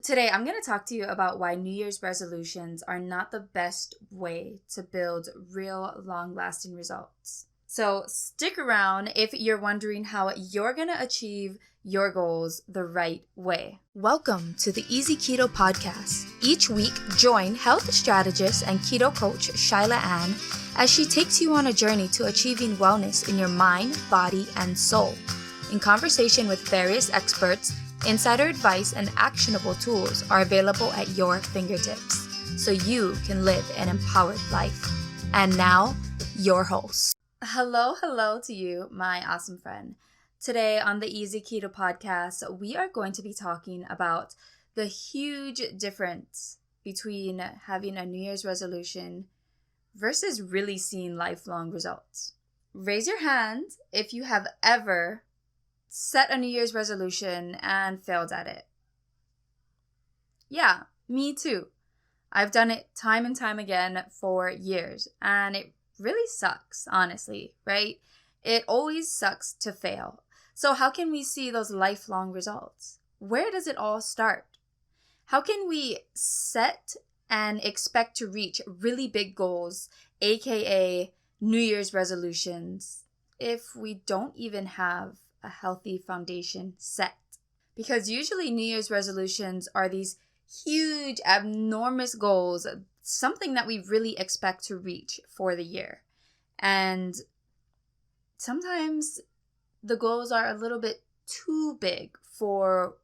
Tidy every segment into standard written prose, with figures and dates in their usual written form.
Today, I'm going to talk to you about why New Year's resolutions are not the best way to build real long-lasting results. So stick around if you're wondering how you're going to achieve your goals the right way. Welcome to the Easy Keto Podcast. Each week, join health strategist and keto coach Shyla Ann as she takes you on a journey to achieving wellness in your mind, body, and soul. In conversation with various experts, insider advice and actionable tools are available at your fingertips so you can live an empowered life. And now, your host. Hello to you, my awesome friend. Today on the Easy Keto Podcast, we are going to be talking about the huge difference between having a New Year's resolution versus really seeing lifelong results. Raise your hand if you have ever set a New Year's resolution and failed at it. Yeah, me too. I've done it time and time again for years, and it really sucks, honestly, right? It always sucks to fail. So how can we see those lifelong results? Where does it all start? How can we set and expect to reach really big goals, aka New Year's resolutions, if we don't even have a healthy foundation set? Because usually New Year's resolutions are these huge, abnormous goals, something that we really expect to reach for the year. And sometimes the goals are a little bit too big for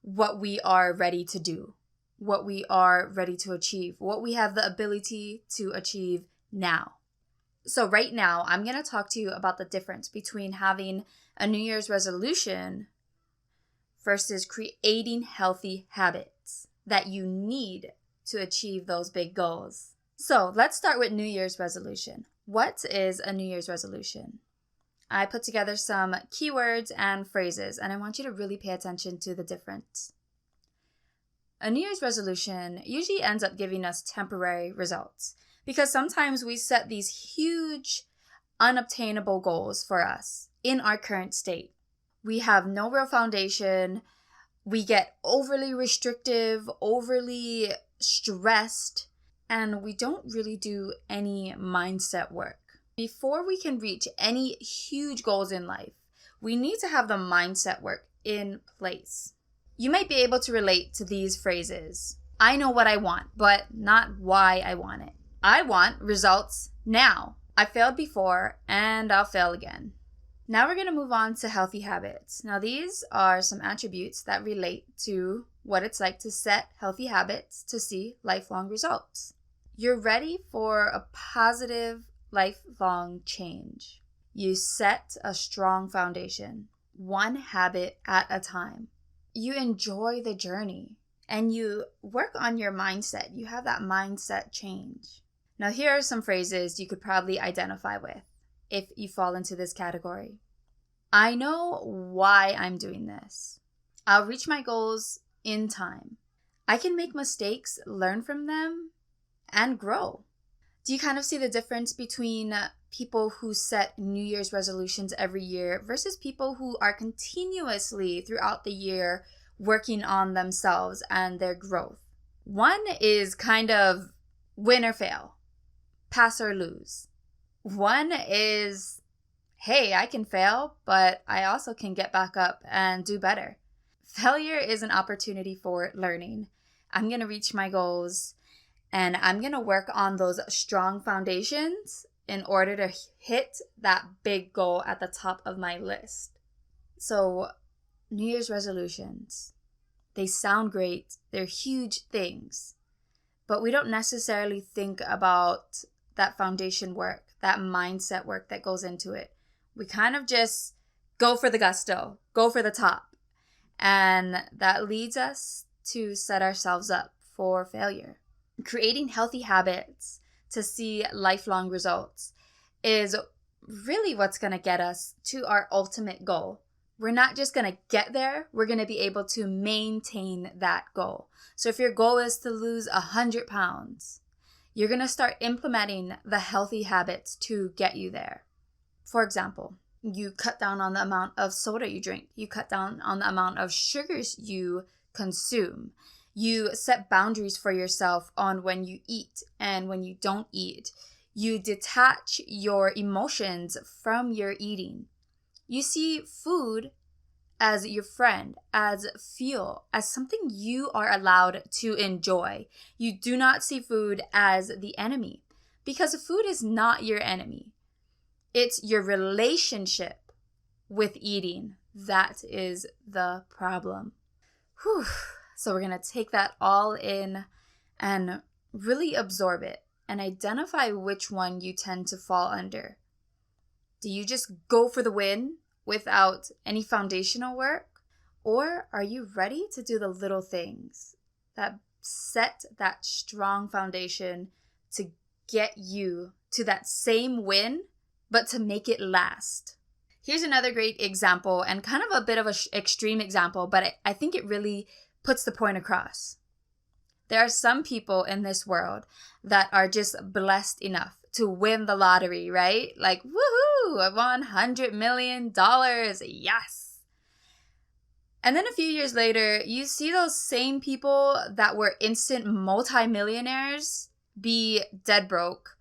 what we are ready to do, what we are ready to achieve, what we have the ability to achieve now. So right now, I'm going to talk to you about the difference between having a New Year's resolution versus creating healthy habits that you need to achieve those big goals. So let's start with New Year's resolution. What is a New Year's resolution? I put together some keywords and phrases, and I want you to really pay attention to the difference. A New Year's resolution usually ends up giving us temporary results because sometimes we set these huge, unobtainable goals for us in our current state. We have no real foundation. We get overly restrictive, overly stressed, and we don't really do any mindset work. Before we can reach any huge goals in life, we need to have the mindset work in place. You might be able to relate to these phrases. I know what I want, but not why I want it. I want results now. I failed before and I'll fail again. Now we're going to move on to healthy habits. Now these are some attributes that relate to what it's like to set healthy habits to see lifelong results. You're ready for a positive lifelong change. You set a strong foundation, one habit at a time. You enjoy the journey and you work on your mindset. You have that mindset change. Now, here are some phrases you could probably identify with if you fall into this category. I know why I'm doing this. I'll reach my goals in time. I can make mistakes, learn from them, and grow. Do you kind of see the difference between people who set New Year's resolutions every year versus people who are continuously throughout the year working on themselves and their growth? One is kind of win or fail, pass or lose. One is, hey, I can fail, but I also can get back up and do better. Failure is an opportunity for learning. I'm going to reach my goals and I'm going to work on those strong foundations in order to hit that big goal at the top of my list. So, New Year's resolutions, they sound great. They're huge things, but we don't necessarily think about that foundation work, that mindset work that goes into it. We kind of just go for the gusto, go for the top. And that leads us to set ourselves up for failure. Creating healthy habits to see lifelong results is really what's going to get us to our ultimate goal. We're not just going to get there, we're going to be able to maintain that goal. So if your goal is to lose 100 pounds, you're going to start implementing the healthy habits to get you there. For example, you cut down on the amount of soda you drink. You cut down on the amount of sugars you consume. You set boundaries for yourself on when you eat and when you don't eat. You detach your emotions from your eating. You see food as your friend, as fuel, as something you are allowed to enjoy. You do not see food as the enemy, because food is not your enemy. It's your relationship with eating. That is the problem. Whew. So we're going to take that all in and really absorb it and identify which one you tend to fall under. Do you just go for the win without any foundational work? Or are you ready to do the little things that set that strong foundation to get you to that same win, but to make it last? Here's another great example, and kind of a bit of an extreme example, but I think it really puts the point across. There are some people in this world that are just blessed enough to win the lottery, right? Like, woohoo, I won $100 million. Yes. And then a few years later, you see those same people that were instant multimillionaires be dead broke,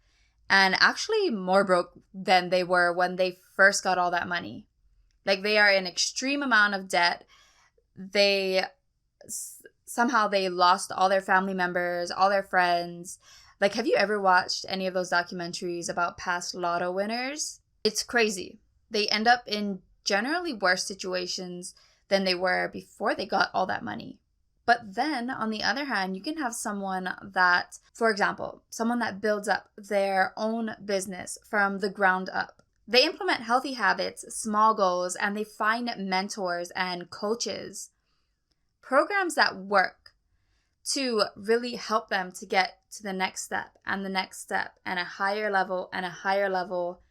and actually more broke than they were when they first got all that money. Like, they are in extreme amount of debt. Somehow they lost all their family members, all their friends. Like, have you ever watched any of those documentaries about past lotto winners? It's crazy. They end up in generally worse situations than they were before they got all that money. But then, on the other hand, you can have someone that, for example, someone that builds up their own business from the ground up. They implement healthy habits, small goals, and they find mentors and coaches, programs that work to really help them to get to the next step and the next step and a higher level and a higher level.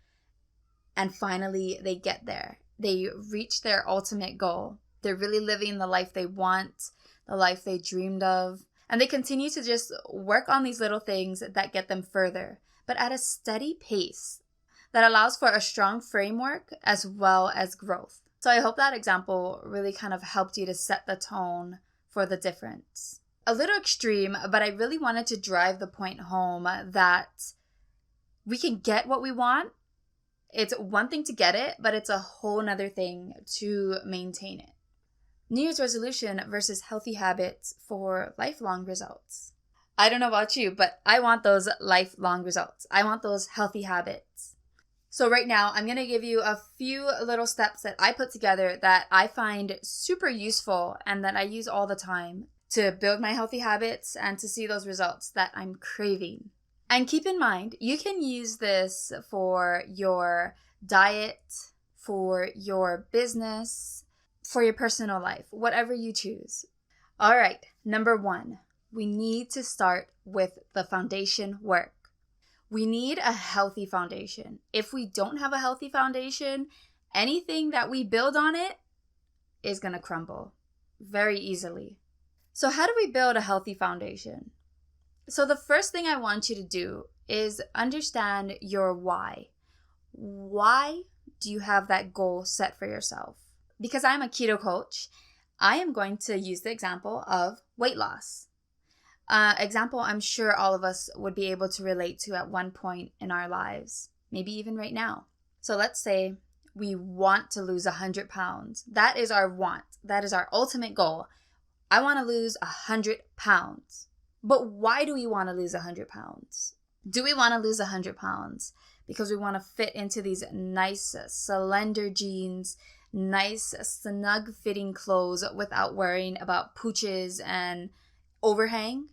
And finally, they get there. They reach their ultimate goal. They're really living the life they want, the life they dreamed of. And they continue to just work on these little things that get them further, but at a steady pace that allows for a strong framework as well as growth. So I hope that example really kind of helped you to set the tone for the difference. A little extreme, but I really wanted to drive the point home that we can get what we want. It's one thing to get it, but it's a whole nother thing to maintain it. New Year's resolution versus healthy habits for lifelong results. I don't know about you, but I want those lifelong results. I want those healthy habits. So right now, I'm going to give you a few little steps that I put together that I find super useful and that I use all the time to build my healthy habits and to see those results that I'm craving. And keep in mind, you can use this for your diet, for your business, for your personal life, whatever you choose. All right, number 1, we need to start with the foundation work. We need a healthy foundation. If we don't have a healthy foundation, anything that we build on it is going to crumble very easily. So how do we build a healthy foundation? So the first thing I want you to do is understand your why. Why do you have that goal set for yourself? Because I'm a keto coach, I am going to use the example of weight loss. Example I'm sure all of us would be able to relate to at one point in our lives, maybe even right now. So let's say we want to lose 100 pounds. That is our want. That is our ultimate goal. I want to lose 100 pounds. But why do we want to lose 100 pounds? Do we want to lose 100 pounds because we want to fit into these nice, slender jeans, nice, snug fitting clothes without worrying about pooches and overhang?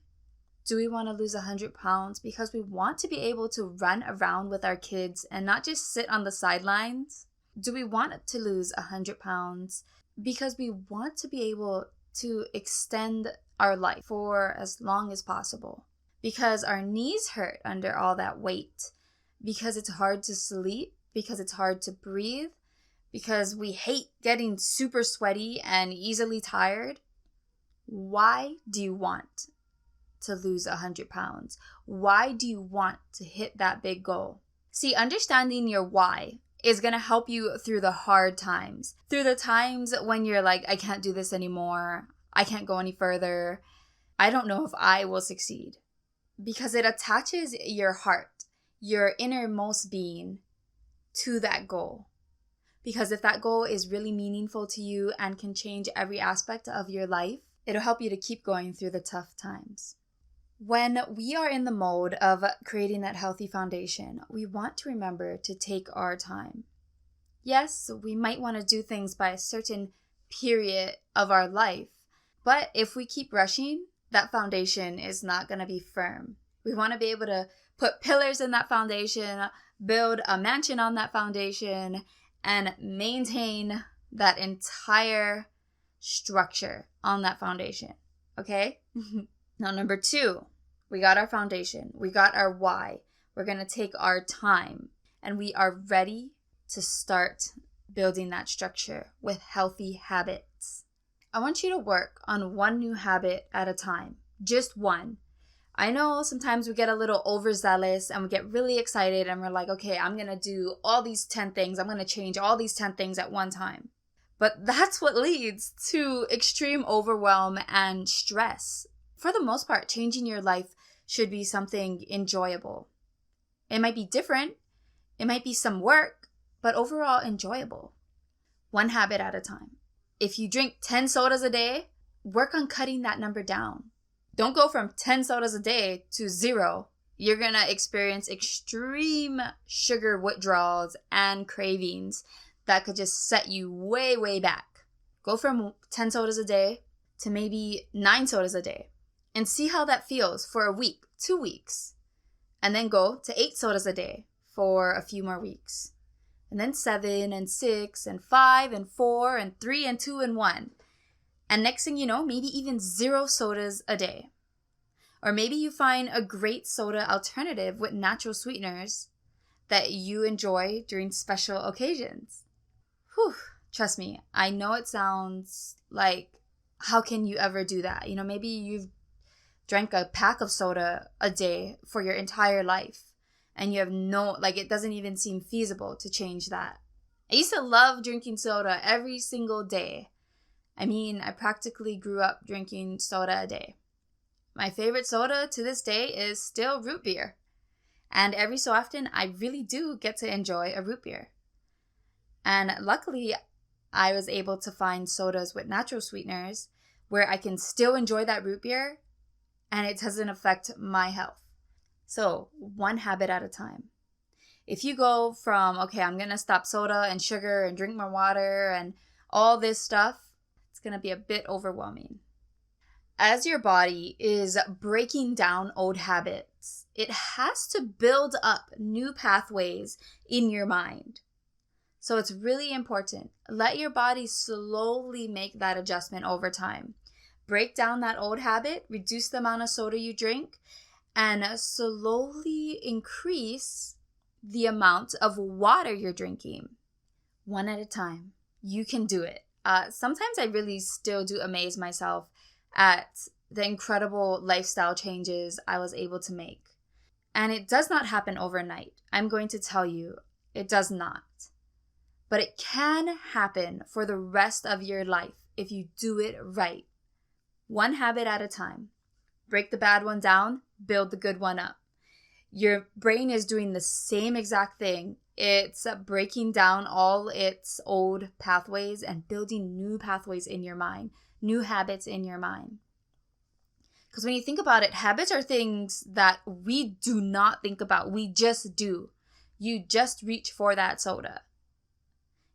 Do we want to lose 100 pounds because we want to be able to run around with our kids and not just sit on the sidelines? Do we want to lose 100 pounds because we want to be able to extend our life for as long as possible? Because our knees hurt under all that weight, because it's hard to sleep, because it's hard to breathe, because we hate getting super sweaty and easily tired? Why do you want to lose 100 pounds? Why do you want to hit that big goal? See, understanding your why is going to help you through the hard times, through the times when you're like, I can't do this anymore, I can't go any further. I don't know if I will succeed. Because it attaches your heart, your innermost being, to that goal. Because if that goal is really meaningful to you and can change every aspect of your life, it'll help you to keep going through the tough times. When we are in the mode of creating that healthy foundation, we want to remember to take our time. Yes, we might want to do things by a certain period of our life, but if we keep rushing, that foundation is not going to be firm. We want to be able to put pillars in that foundation, build a mansion on that foundation, and maintain that entire structure on that foundation. Okay? Now, number 2, we got our foundation. We got our why. We're going to take our time, and we are ready to start building that structure with healthy habits. I want you to work on one new habit at a time. Just one. I know sometimes we get a little overzealous and we get really excited and we're like, okay, I'm going to do all these 10 things. I'm going to change all these 10 things at one time. But that's what leads to extreme overwhelm and stress. For the most part, changing your life should be something enjoyable. It might be different. It might be some work, but overall enjoyable. One habit at a time. If you drink 10 sodas a day, work on cutting that number down. Don't go from 10 sodas a day to 0. You're going to experience extreme sugar withdrawals and cravings that could just set you way, way back. Go from 10 sodas a day to maybe 9 sodas a day and see how that feels for a week, 2 weeks. And then go to 8 sodas a day for a few more weeks. And then 7 and 6 and 5 and 4 and 3 and 2 and 1. And next thing you know, maybe even 0 sodas a day. Or maybe you find a great soda alternative with natural sweeteners that you enjoy during special occasions. Whew, trust me, I know it sounds like, how can you ever do that? You know, maybe you've drank a pack of soda a day for your entire life and you have it doesn't even seem feasible to change that. I used to love drinking soda every single day. I mean, I practically grew up drinking soda a day. My favorite soda to this day is still root beer. And every so often, I really do get to enjoy a root beer. And luckily, I was able to find sodas with natural sweeteners where I can still enjoy that root beer and it doesn't affect my health. So, one habit at a time. If you go from, okay, I'm going to stop soda and sugar and drink more water and all this stuff, it's going to be a bit overwhelming. As your body is breaking down old habits, it has to build up new pathways in your mind. So it's really important. Let your body slowly make that adjustment over time. Break down that old habit, reduce the amount of soda you drink, and slowly increase the amount of water you're drinking. One at a time. You can do it. Sometimes I really still do amaze myself at the incredible lifestyle changes I was able to make. And it does not happen overnight. I'm going to tell you, it does not. But it can happen for the rest of your life if you do it right. One habit at a time. Break the bad one down, build the good one up. Your brain is doing the same exact thing. It's breaking down all its old pathways and building new pathways in your mind, new habits in your mind. Because when you think about it, habits are things that we do not think about. We just do. You just reach for that soda.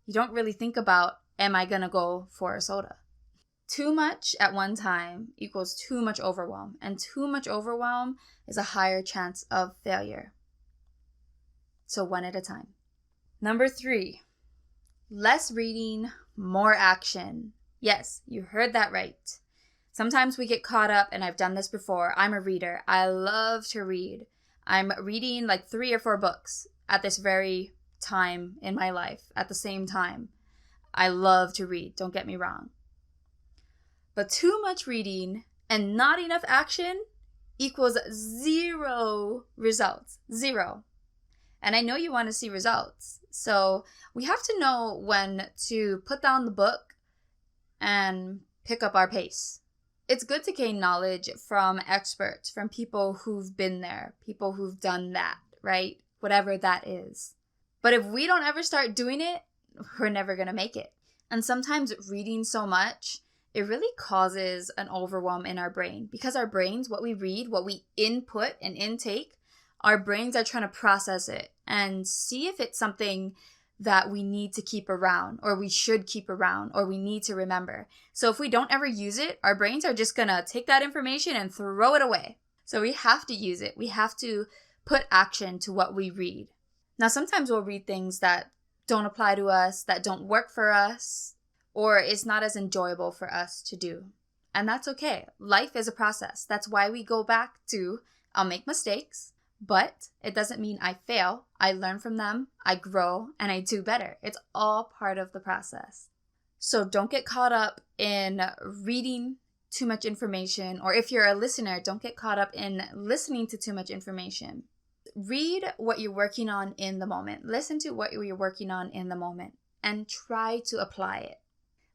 You don't really think about, am I going to go for a soda? Too much at one time equals too much overwhelm. And too much overwhelm is a higher chance of failure. So one at a time. Number 3, less reading, more action. Yes, you heard that right. Sometimes we get caught up, and I've done this before. I'm a reader. I love to read. I'm reading like 3 or 4 books at this very time in my life at the same time. I love to read, don't get me wrong. But too much reading and not enough action equals 0 results. 0. And I know you want to see results. So we have to know when to put down the book and pick up our pace it's good to gain knowledge from experts, from people who've been there, people who've done that, right? Whatever that is. But if we don't ever start doing it, we're never going to make it. And sometimes reading so much, it really causes an overwhelm in our brain, because our brains, what we read, what we input and intake, our brains are trying to process it and see if it's something that we need to keep around, or we should keep around, or we need to remember. So if we don't ever use it, our brains are just going to take that information and throw it away. So we have to use it. We have to put action to what we read. Now, sometimes we'll read things that don't apply to us, that don't work for us, or it's not as enjoyable for us to do. And that's okay. Life is a process. That's why we go back to, I'll make mistakes, but it doesn't mean I fail. I learn from them, I grow, and I do better. It's all part of the process. So don't get caught up in reading too much information, or if you're a listener, don't get caught up in listening to too much information. Read what you're working on in the moment. Listen to what you're working on in the moment and try to apply it.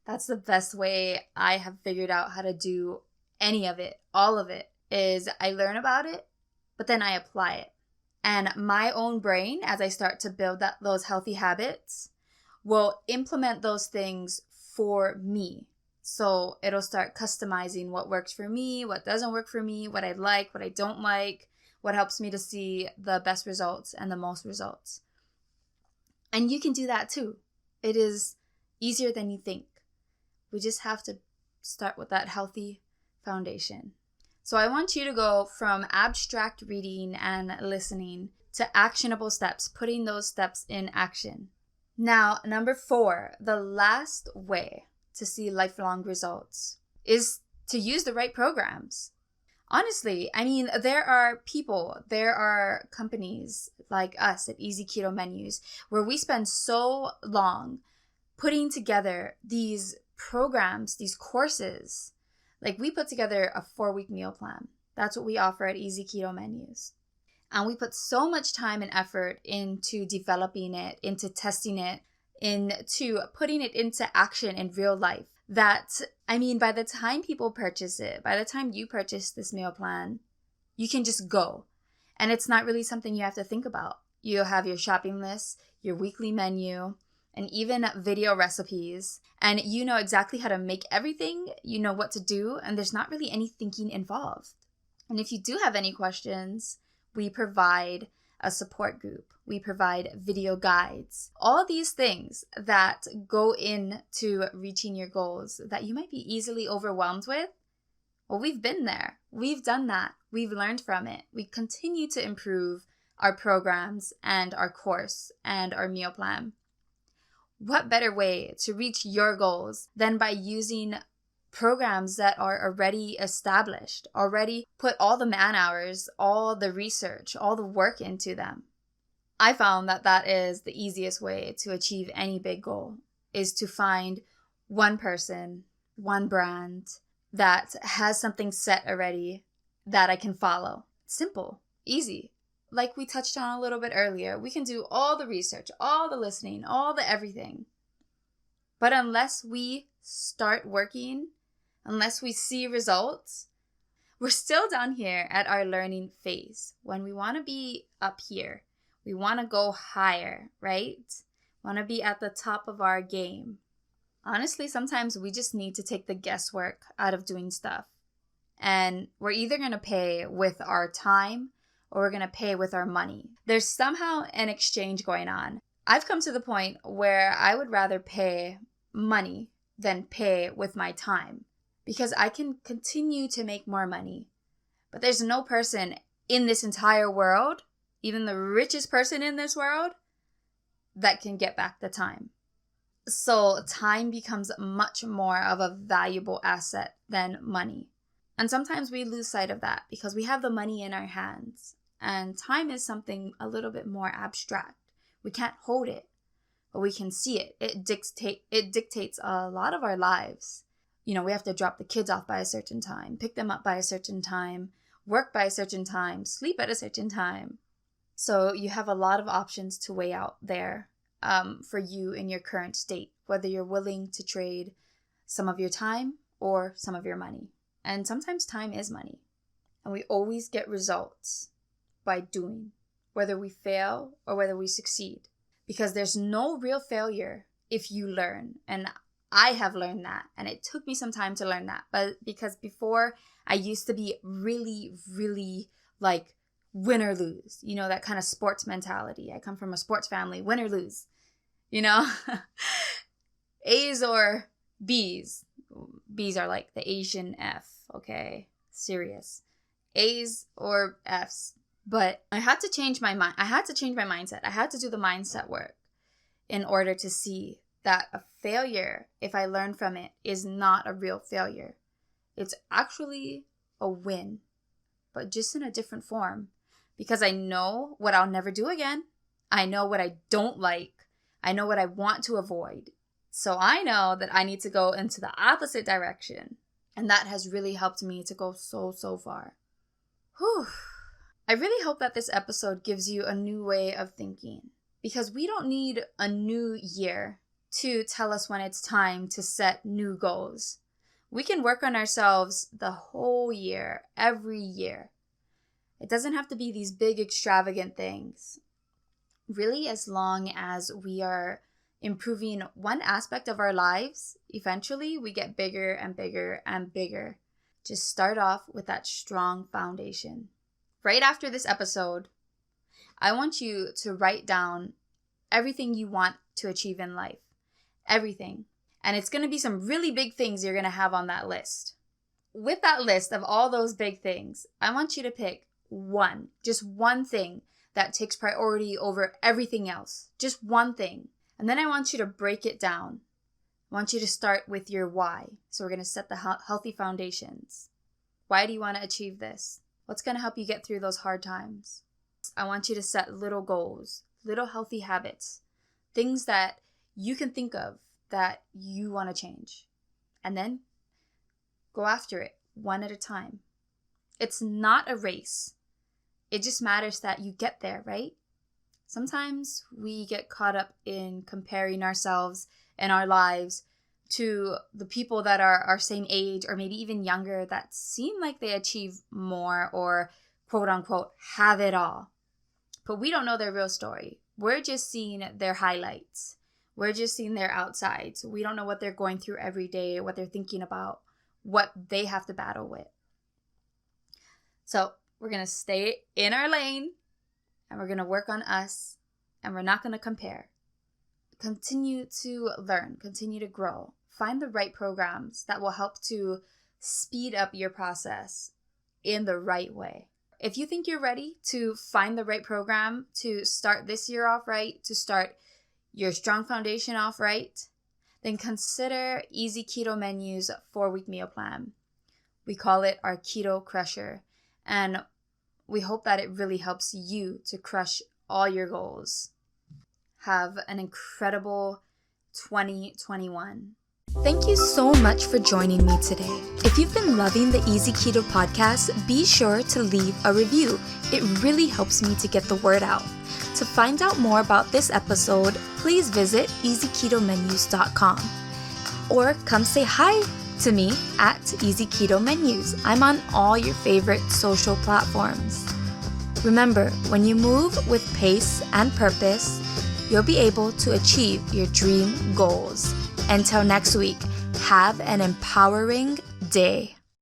That's the best way I have figured out how to do any of it. All of it is I learn about it, but then I apply it. And my own brain, as I start to build those healthy habits, will implement those things for me. So it'll start customizing what works for me, what doesn't work for me, what I like, what I don't like, what helps me to see the best results and the most results. And you can do that too. It is easier than you think. We just have to start with that healthy foundation. So I want you to go from abstract reading and listening to actionable steps, putting those steps in action. Now, number 4, the last way to see lifelong results is to use the right programs. Honestly, I mean, there are companies like us at Easy Keto Menus where we spend so long putting together these programs, these courses. Like, we put together a 4-week meal plan. That's what we offer at Easy Keto Menus. And we put so much time and effort into developing it, into testing it, into putting it into action in real life that, I mean, by the time people purchase it, by the time you purchase this meal plan, you can just go. And it's not really something you have to think about. You'll have your shopping list, your weekly menu, and even video recipes, and you know exactly how to make everything, you know what to do, and there's not really any thinking involved. And if you do have any questions, we provide a support group. We provide video guides. All these things that go into reaching your goals that you might be easily overwhelmed with, well, we've been there. We've done that. We've learned from it. We continue to improve our programs and our course and our meal plan. What better way to reach your goals than by using programs that are already established, already put all the man hours, all the research, all the work into them? I found that is the easiest way to achieve any big goal, is to find one person, one brand that has something set already that I can follow. Simple, easy. Like we touched on a little bit earlier, we can do all the research, all the listening, all the everything. But unless we start working, unless we see results, we're still down here at our learning phase. When we want to be up here, we want to go higher, right? Want to be at the top of our game. Honestly, sometimes we just need to take the guesswork out of doing stuff. And we're either going to pay with our time or we're going to pay with our money. There's somehow an exchange going on. I've come to the point where I would rather pay money than pay with my time, because I can continue to make more money. But there's no person in this entire world, even the richest person in this world, that can get back the time. So time becomes much more of a valuable asset than money. And sometimes we lose sight of that because we have the money in our hands. And time is something a little bit more abstract. We can't hold it, but we can see it. It dictates a lot of our lives. You know, we have to drop the kids off by a certain time, pick them up by a certain time, work by a certain time, sleep at a certain time. So you have a lot of options to weigh out there for you in your current state, whether you're willing to trade some of your time or some of your money. And sometimes time is money. And we always get results by doing, whether we fail or whether we succeed. Because there's no real failure if you learn. And I have learned that. And it took me some time to learn that. But because before, I used to be really, really like win or lose. You know, that kind of sports mentality. I come from a sports family, win or lose. You know, A's or B's. B's are like the Asian F, okay? Serious. A's or F's. But I had to change my mind. I had to change my mindset. I had to do the mindset work in order to see that a failure, if I learn from it, is not a real failure. It's actually a win, but just in a different form. Because I know what I'll never do again. I know what I don't like. I know what I want to avoid. So I know that I need to go into the opposite direction. And that has really helped me to go so far. Whew. I really hope that this episode gives you a new way of thinking. Because we don't need a new year to tell us when it's time to set new goals. We can work on ourselves the whole year, every year. It doesn't have to be these big extravagant things. Really, as long as we are improving one aspect of our lives, eventually we get bigger and bigger and bigger. Just start off with that strong foundation. Right after this episode, I want you to write down everything you want to achieve in life. Everything. And it's going to be some really big things you're going to have on that list. With that list of all those big things, I want you to pick just one thing that takes priority over everything else. Just one thing. And then I want you to break it down. I want you to start with your why. So we're going to set the healthy foundations. Why do you want to achieve this? What's going to help you get through those hard times? I want you to set little goals, little healthy habits, things that you can think of that you want to change. And then go after it one at a time. It's not a race. It just matters that you get there, right? Sometimes we get caught up in comparing ourselves and our lives to the people that are our same age or maybe even younger that seem like they achieve more or quote unquote have it all. But we don't know their real story. We're just seeing their highlights. We're just seeing their outsides. We don't know what they're going through every day, what they're thinking about, what they have to battle with. So we're going to stay in our lane and we're going to work on us and we're not going to compare. Continue to learn, continue to grow. Find the right programs that will help to speed up your process in the right way. If you think you're ready to find the right program to start this year off right, to start your strong foundation off right, then consider Easy Keto Menu's 4-week meal plan. We call it our Keto Crusher, and we hope that it really helps you to crush all your goals. Have an incredible 2021. Thank you so much for joining me today. If you've been loving the Easy Keto Podcast, be sure to leave a review. It really helps me to get the word out. To find out more about this episode, please visit easyketomenus.com or come say hi to me at Easy Keto Menus. I'm on all your favorite social platforms. Remember, when you move with pace and purpose, you'll be able to achieve your dream goals. Until next week, have an empowering day.